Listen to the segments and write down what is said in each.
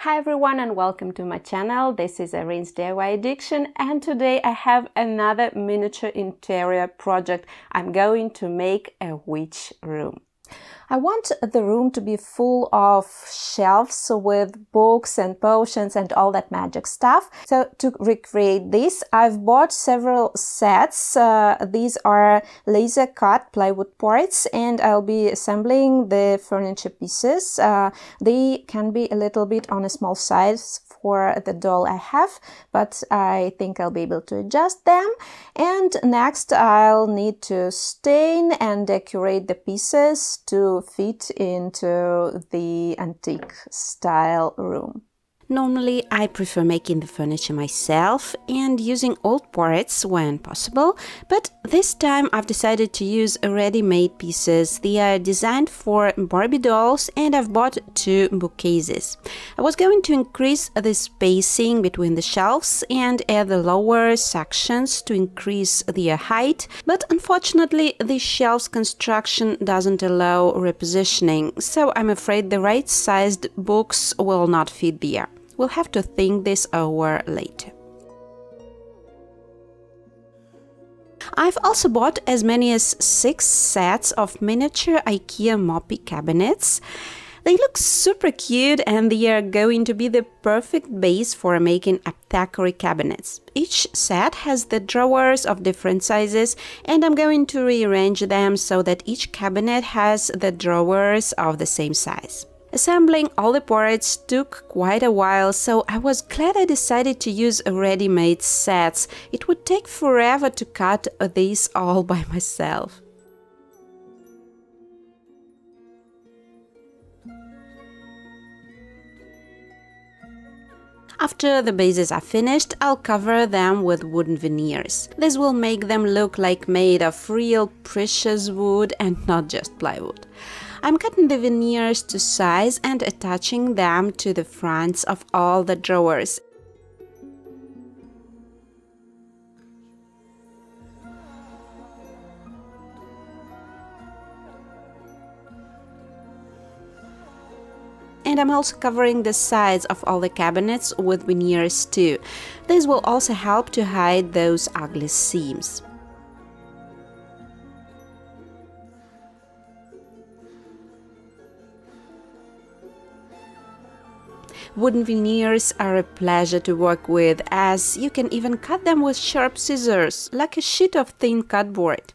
Hi everyone and welcome to my channel. This is Irene's DIY Addiction and today I have another miniature interior project. I'm going to make a witch room. I want the room to be full of shelves with books and potions and all that magic stuff. So to recreate this, I've bought several sets. These are laser cut plywood parts and I'll be assembling the furniture pieces. They can be a little bit on a small size for the doll I have, but I think I'll be able to adjust them. And next I'll need to stain and decorate the pieces to fit into the antique style room. Normally, I prefer making the furniture myself and using old parts when possible, but this time I've decided to use ready-made pieces. They are designed for Barbie dolls and I've bought 2 bookcases. I was going to increase the spacing between the shelves and add the lower sections to increase their height, but unfortunately the shelves construction doesn't allow repositioning, so I'm afraid the right-sized books will not fit there. We'll have to think this over later. I've also bought as many as 6 sets of miniature IKEA Moppy cabinets. They look super cute and they are going to be the perfect base for making apothecary cabinets. Each set has the drawers of different sizes and I'm going to rearrange them so that each cabinet has the drawers of the same size. Assembling all the parts took quite a while, so I was glad I decided to use ready-made sets. It would take forever to cut these all by myself. After the bases are finished, I'll cover them with wooden veneers. This will make them look like made of real precious wood and not just plywood. I'm cutting the veneers to size and attaching them to the fronts of all the drawers. And I'm also covering the sides of all the cabinets with veneers too. This will also help to hide those ugly seams. Wooden veneers are a pleasure to work with, as you can even cut them with sharp scissors, like a sheet of thin cardboard.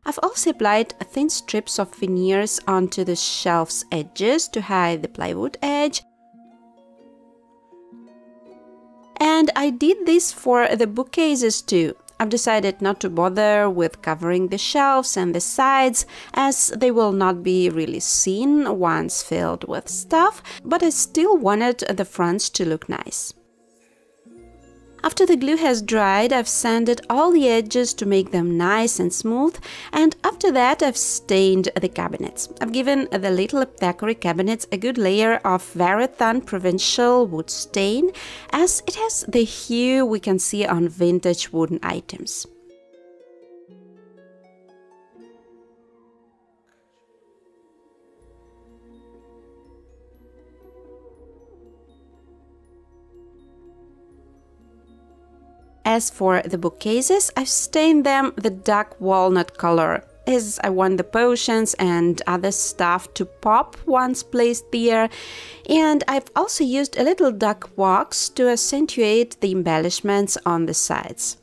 I've also applied thin strips of veneers onto the shelf's edges to hide the plywood edge. And I did this for the bookcases too. I've decided not to bother with covering the shelves and the sides, as they will not be really seen once filled with stuff, but I still wanted the fronts to look nice. After the glue has dried, I've sanded all the edges to make them nice and smooth, and after that I've stained the cabinets. I've given the little apothecary cabinets a good layer of Varathon provincial wood stain, as it has the hue we can see on vintage wooden items. As for the bookcases, I've stained them the dark walnut color, as I want the potions and other stuff to pop once placed there, and I've also used a little dark wax to accentuate the embellishments on the sides.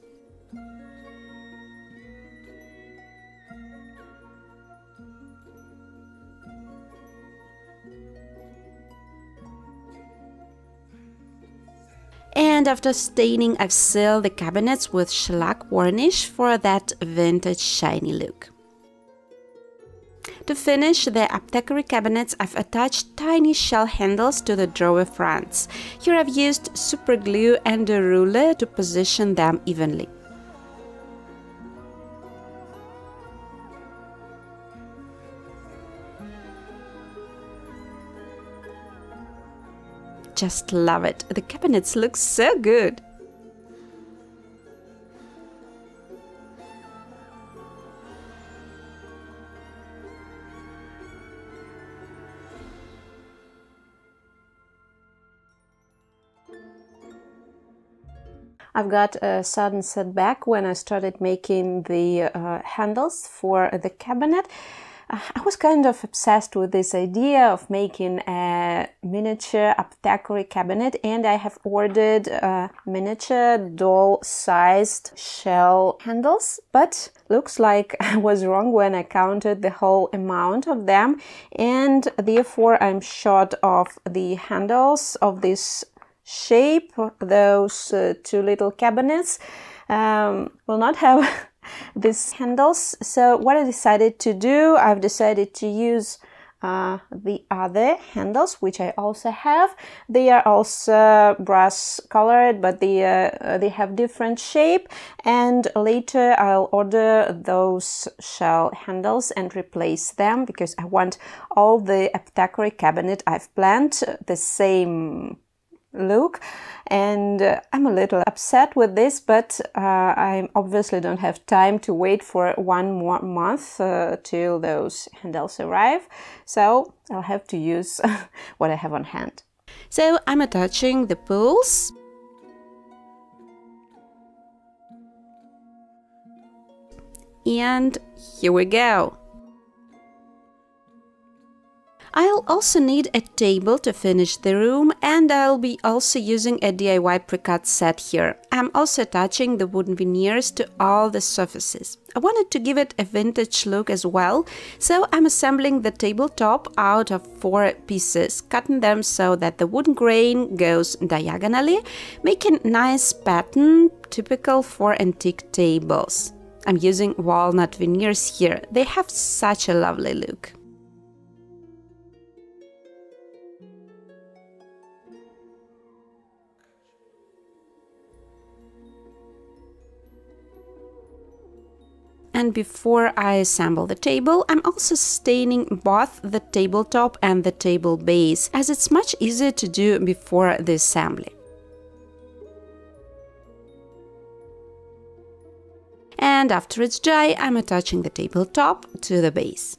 And after staining, I've sealed the cabinets with shellac varnish for that vintage shiny look. To finish the apothecary cabinets, I've attached tiny shell handles to the drawer fronts. Here I've used super glue and a ruler to position them evenly. Just love it. The cabinets look so good. I've got a sudden setback when I started making the handles for the cabinet. I was kind of obsessed with this idea of making a miniature apothecary cabinet, and I have ordered miniature doll-sized shell handles, but looks like I was wrong when I counted the whole amount of them, and therefore I'm short of the handles of this shape. Those two little cabinets will not have these handles. So what I decided to do, I've decided to use the other handles, which I also have. They are also brass colored, but they have different shape, and later I'll order those shell handles and replace them, because I want all the apothecary cabinet I've planned the same look. And I'm a little upset with this, but I obviously don't have time to wait for 1 more month till those handles arrive, so I'll have to use what I have on hand. So I'm attaching the pulls. And here we go. I'll also need a table to finish the room, and I'll be also using a DIY pre-cut set here. I'm also attaching the wooden veneers to all the surfaces. I wanted to give it a vintage look as well, so I'm assembling the tabletop out of 4 pieces, cutting them so that the wooden grain goes diagonally, making a nice pattern typical for antique tables. I'm using walnut veneers here. They have such a lovely look. And before I assemble the table, I'm also staining both the tabletop and the table base, as it's much easier to do before the assembly. And after it's dry, I'm attaching the tabletop to the base.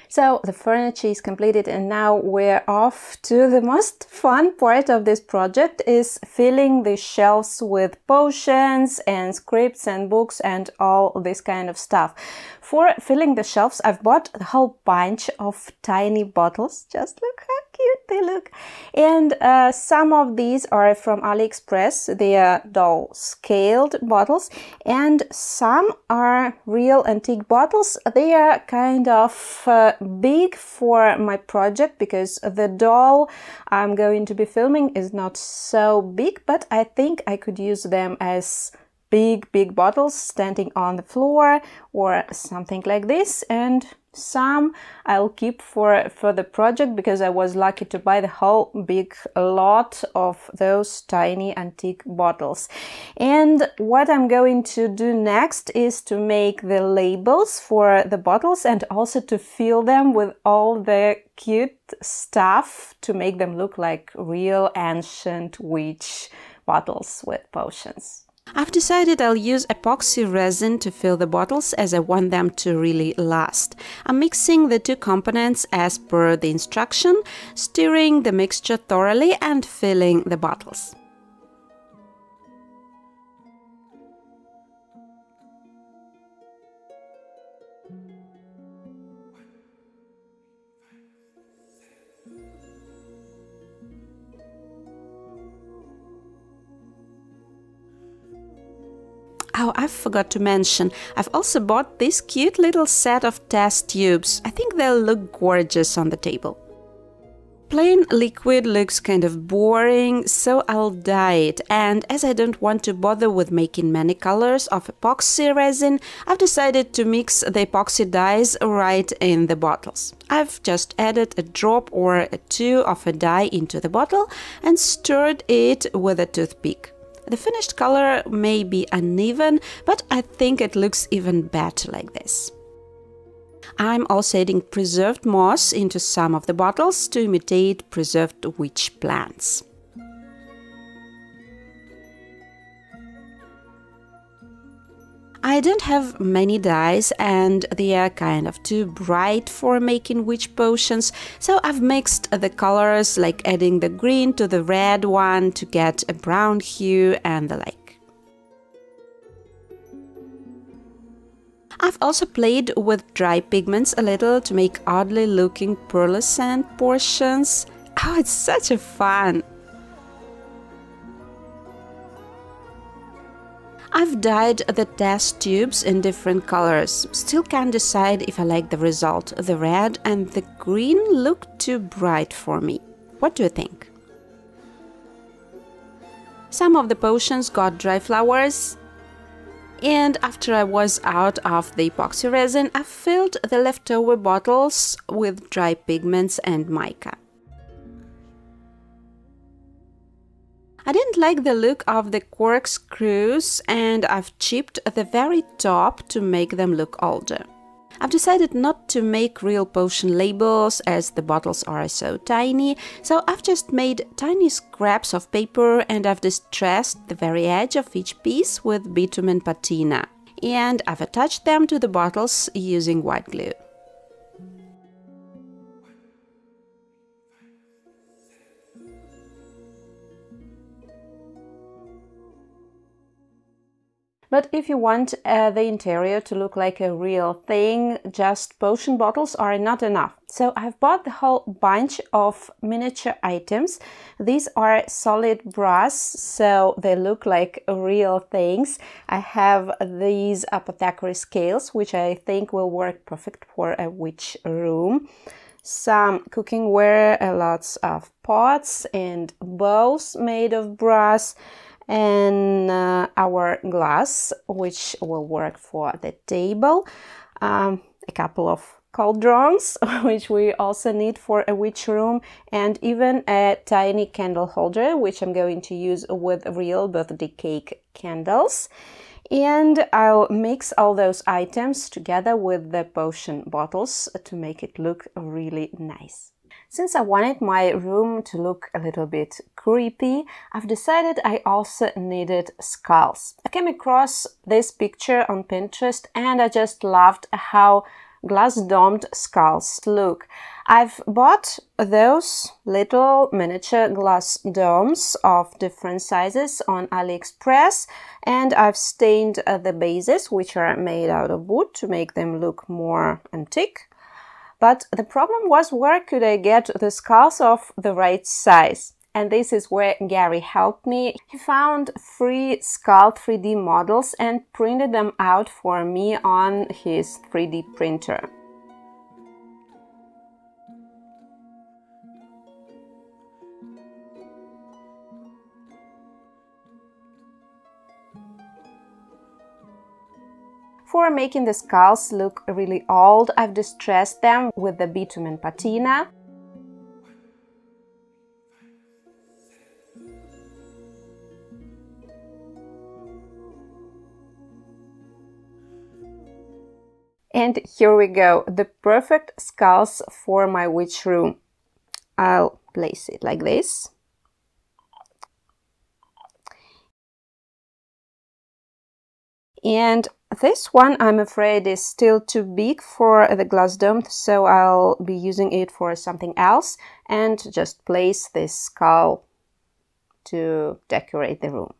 So the furniture is completed, and now we're off to the most fun part of this project, is filling the shelves with potions and scripts and books and all this kind of stuff. For filling the shelves, I've bought a whole bunch of tiny bottles. Just look how cute they look. And some of these are from AliExpress. They are doll scaled bottles, and some are real antique bottles. They are kind of big for my project, because the doll I'm going to be filming is not so big, but I think I could use them as big bottles standing on the floor or something like this. And some I'll keep for the project, because I was lucky to buy the whole big lot of those tiny antique bottles. And what I'm going to do next is to make the labels for the bottles, and also to fill them with all the cute stuff to make them look like real ancient witch bottles with potions. I've decided I'll use epoxy resin to fill the bottles, as I want them to really last. I'm mixing the 2 components as per the instruction, stirring the mixture thoroughly and filling the bottles. Oh, I forgot to mention, I've also bought this cute little set of test tubes. I think they'll look gorgeous on the table. Plain liquid looks kind of boring, so I'll dye it, and as I don't want to bother with making many colors of epoxy resin, I've decided to mix the epoxy dyes right in the bottles. I've just added a drop or 2 of a dye into the bottle and stirred it with a toothpick. The finished color may be uneven, but I think it looks even better like this. I'm also adding preserved moss into some of the bottles to imitate preserved witch plants. I don't have many dyes and they are kind of too bright for making witch potions, so I've mixed the colors, like adding the green to the red one to get a brown hue and the like. I've also played with dry pigments a little to make oddly looking pearlescent portions. Oh, it's such a fun! I've dyed the test tubes in different colors. Still can't decide if I like the result. The red and the green look too bright for me. What do you think? Some of the potions got dry flowers. And after I was out of the epoxy resin, I filled the leftover bottles with dry pigments and mica. I didn't like the look of the corkscrews and I've chipped the very top to make them look older. I've decided not to make real potion labels as the bottles are so tiny, so I've just made tiny scraps of paper and I've distressed the very edge of each piece with bitumen patina. And I've attached them to the bottles using white glue. But if you want the interior to look like a real thing, just potion bottles are not enough. So I've bought the whole bunch of miniature items. These are solid brass, so they look like real things. I have these apothecary scales, which I think will work perfect for a witch room. Some cooking ware, lots of pots and bowls made of brass, and our glass, which will work for the table, a couple of cauldrons, which we also need for a witch room, and even a tiny candle holder, which I'm going to use with real birthday cake candles. And I'll mix all those items together with the potion bottles to make it look really nice. Since I wanted my room to look a little bit creepy, I've decided I also needed skulls. I came across this picture on Pinterest and I just loved how glass-domed skulls look. I've bought those little miniature glass domes of different sizes on AliExpress, and I've stained the bases, which are made out of wood, to make them look more antique. But the problem was, where could I get the skulls of the right size? And this is where Gary helped me. He found free skull 3D models and printed them out for me on his 3D printer. For making the skulls look really old, I've distressed them with the bitumen patina. And here we go, the perfect skulls for my witch room. I'll place it like this. And this one, I'm afraid, is still too big for the glass dome, so I'll be using it for something else and just place this skull to decorate the room.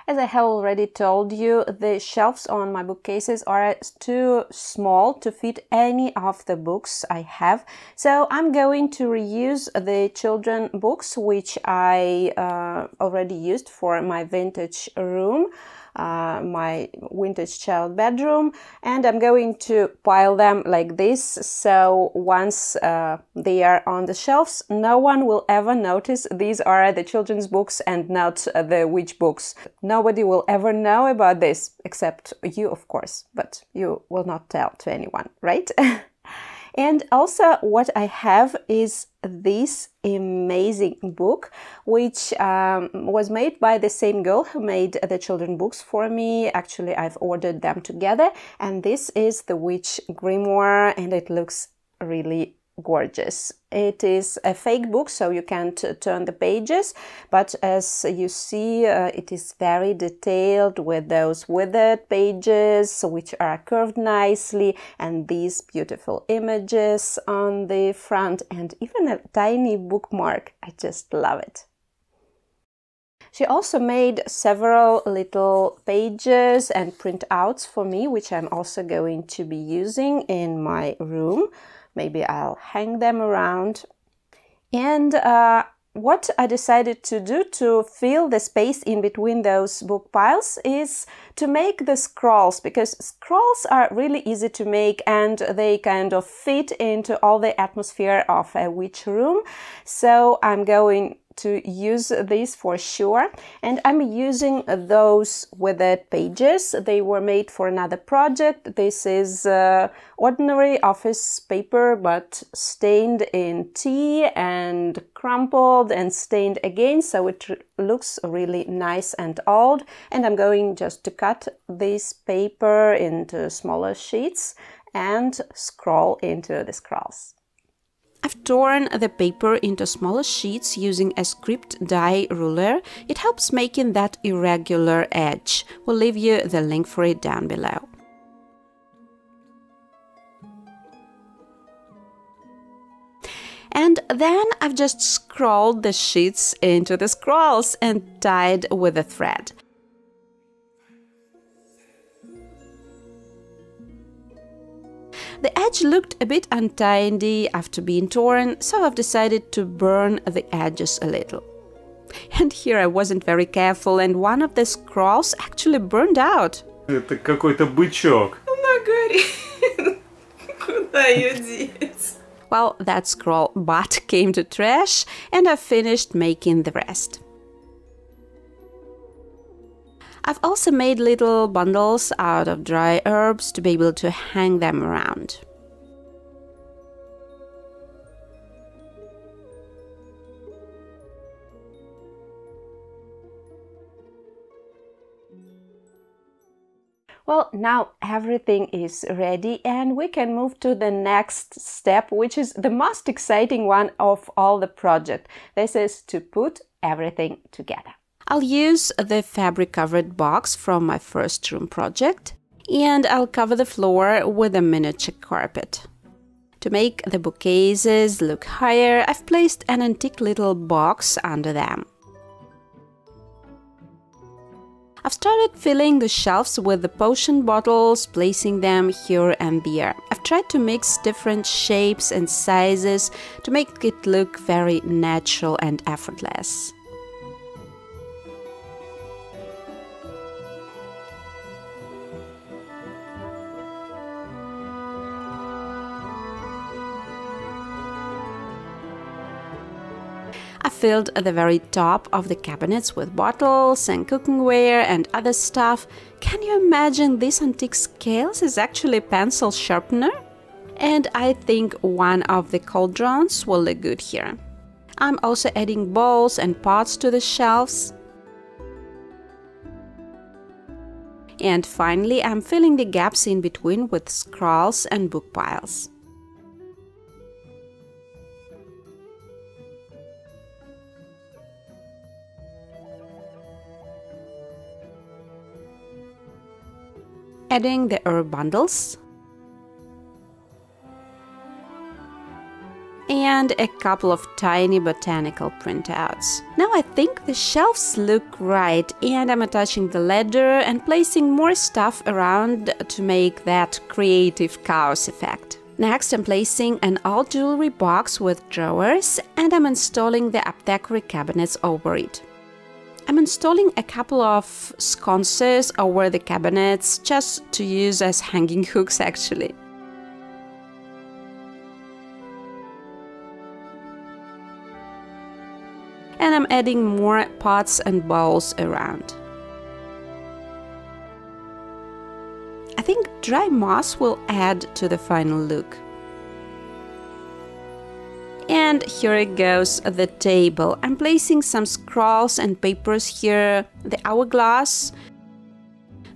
As I have already told you, the shelves on my bookcases are too small to fit any of the books I have, so I'm going to reuse the children books which I already used for my vintage room, my vintage child bedroom, and I'm going to pile them like this, so once they are on the shelves, no one will ever notice these are the children's books and not the witch books. Nobody will ever know about this, except you, of course, but you will not tell to anyone, right? And also what I have is this amazing book, which was made by the same girl who made the children books for me. Actually, I've ordered them together, and this is the Witch Grimoire, and it looks really gorgeous. It is a fake book, so you can't turn the pages, but as you see, it is very detailed with those withered pages which are curved nicely, and these beautiful images on the front, and even a tiny bookmark. I just love it. She also made several little pages and printouts for me, which I'm also going to be using in my room. Maybe I'll hang them around. And what I decided to do to fill the space in between those book piles is to make the scrolls, because scrolls are really easy to make and they kind of fit into all the atmosphere of a witch room. So I'm going to use this for sure, and I'm using those withered pages. They were made for another project. This is ordinary office paper, but stained in tea and crumpled and stained again, so it looks really nice and old. And I'm going just to cut this paper into smaller sheets and scroll into the scrolls. I've torn the paper into smaller sheets using a script die ruler. It helps making that irregular edge. We'll leave you the link for it down below. And then I've just scrolled the sheets into the scrolls and tied with a thread. The edge looked a bit untidy after being torn, so I've decided to burn the edges a little. And here I wasn't very careful, and one of the scrolls actually burned out. Это какой-то бычок. Она горит. Куда ее деть? Well, that scroll butt came to trash, and I finished making the rest. I've also made little bundles out of dry herbs to be able to hang them around. Well, now everything is ready and we can move to the next step, which is the most exciting one of all the project. This is to put everything together. I'll use the fabric-covered box from my first room project, and I'll cover the floor with a miniature carpet. To make the bookcases look higher, I've placed an antique little box under them. I've started filling the shelves with the potion bottles, placing them here and there. I've tried to mix different shapes and sizes to make it look very natural and effortless. I filled the very top of the cabinets with bottles and cookingware and other stuff. Can you imagine these antique scales is actually a pencil sharpener? And I think one of the cauldrons will look good here. I'm also adding bowls and pots to the shelves. And finally, I'm filling the gaps in between with scrolls and book piles. Adding the herb bundles and a couple of tiny botanical printouts. Now I think the shelves look right, and I'm attaching the ladder and placing more stuff around to make that creative chaos effect. Next, I'm placing an old jewelry box with drawers, and I'm installing the apothecary cabinets over it. I'm installing a couple of sconces over the cabinets just to use as hanging hooks actually. And I'm adding more pots and bowls around. I think dry moss will add to the final look. And here it goes, the table. I'm placing some scrolls and papers here, the hourglass,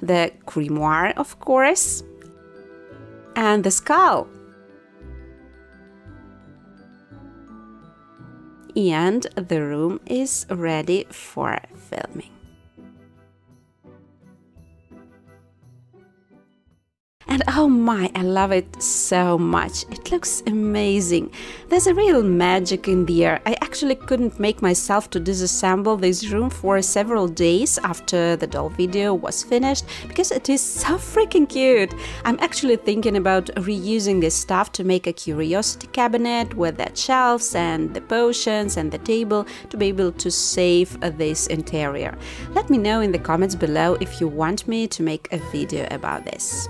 the grimoire, of course, and the skull. and the room is ready for filming. And oh my, I love it so much. It looks amazing. There's a real magic in the air. I actually couldn't make myself to disassemble this room for several days after the doll video was finished because it is so freaking cute. I'm actually thinking about reusing this stuff to make a curiosity cabinet with the shelves and the potions and the table to be able to save this interior. Let me know in the comments below if you want me to make a video about this.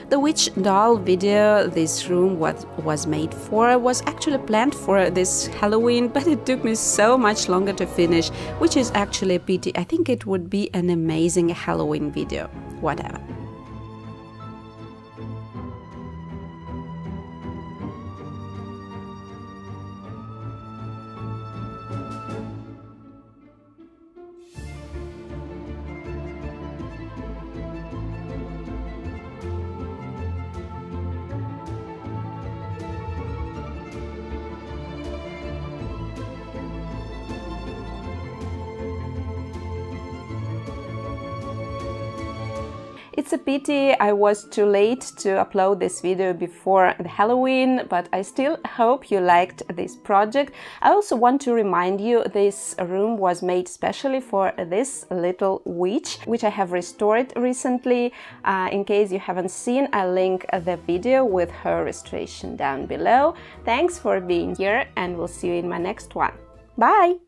The witch doll video this room was made for was actually planned for this Halloween, but it took me so much longer to finish, which is actually a pity. I think it would be an amazing Halloween video. Whatever. It's a pity I was too late to upload this video before the Halloween, but I still hope you liked this project. I also want to remind you this room was made specially for this little witch, which I have restored recently. In case you haven't seen, I'll link the video with her restoration down below. Thanks for being here, and we'll see you in my next one. Bye!